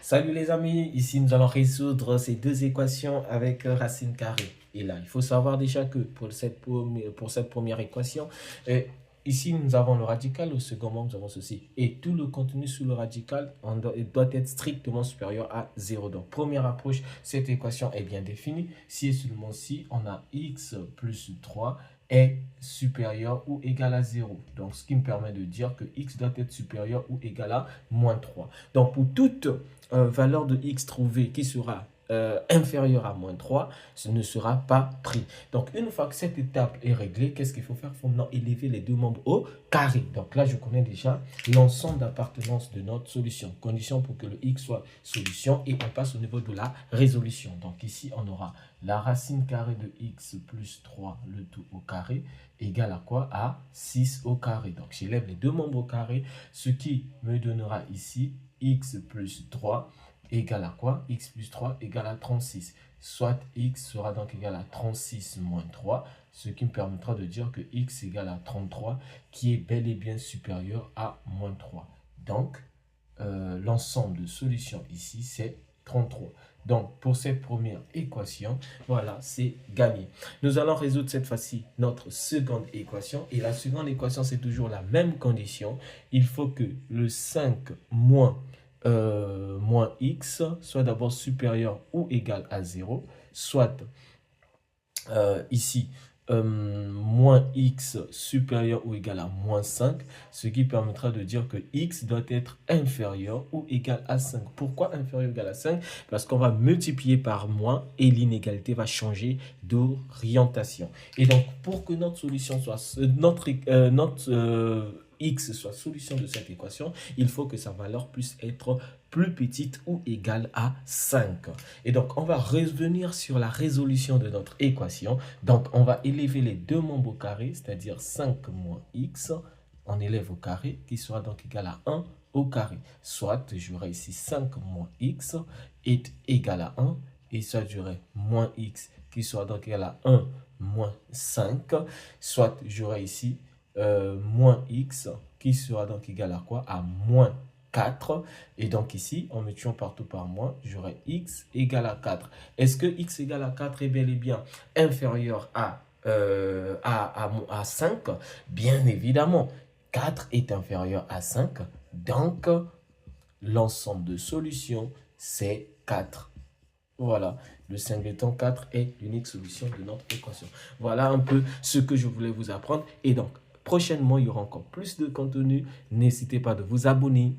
Salut les amis, ici nous allons résoudre ces deux équations avec racine carrée. Et là, il faut savoir déjà que pour cette première équation, ici nous avons le radical, au second membre nous avons ceci. Et tout le contenu sous le radical doit être strictement supérieur à 0. Donc première approche, cette équation est bien définie. Si et seulement si on a x plus 3 est supérieur ou égal à 0. Donc, ce qui me permet de dire que x doit être supérieur ou égal à moins 3. Donc, pour toute valeur de x trouvée qui sera inférieure à moins 3, ce ne sera pas pris. Donc, une fois que cette étape est réglée, qu'est-ce qu'il faut faire? Il faut maintenant élever les deux membres au carré. Donc là, je connais déjà l'ensemble d'appartenance de notre solution. Condition pour que le x soit solution et on passe au niveau de la résolution. Donc ici, on aura la racine carrée de x plus 3, le tout au carré, égale à quoi? À 6 au carré. Donc j'élève les deux membres au carré, ce qui me donnera ici x plus 3 égale à quoi? X plus 3 égale à 36. Soit x sera donc égal à 36 moins 3, ce qui me permettra de dire que x égale à 33, qui est bel et bien supérieur à moins 3. Donc, l'ensemble de solutions ici, c'est 33. Donc, pour cette première équation, voilà, c'est gagné. Nous allons résoudre cette fois-ci notre seconde équation. Et la seconde équation, c'est toujours la même condition. Il faut que le 5 moins x soit d'abord supérieur ou égal à 0, soit ici moins x supérieur ou égal à moins 5, ce qui permettra de dire que x doit être inférieur ou égal à 5. Pourquoi inférieur ou égal à 5? Parce qu'on va multiplier par moins et l'inégalité va changer d'orientation. Et donc, pour que notre solution soit x soit solution de cette équation, il faut que sa valeur puisse être plus petite ou égale à 5. Et donc, on va revenir sur la résolution de notre équation. Donc, on va élever les deux membres au carré, c'est-à-dire 5 moins x, on élève au carré, qui sera donc égal à 1 au carré. Soit, j'aurai ici 5 moins x est égal à 1, et soit j'aurai moins x, qui sera donc égal à 1 moins 5, soit j'aurai ici moins x, qui sera donc égal à quoi? À moins 4. Et donc ici, en mettant partout par moins, j'aurai x égale à 4. Est-ce que x égale à 4 est bel et bien inférieur à 5? Bien évidemment, 4 est inférieur à 5. Donc, l'ensemble de solutions, c'est 4. Voilà, le singleton 4 est l'unique solution de notre équation. Voilà un peu ce que je voulais vous apprendre. Et donc, prochainement, il y aura encore plus de contenu. N'hésitez pas de vous abonner.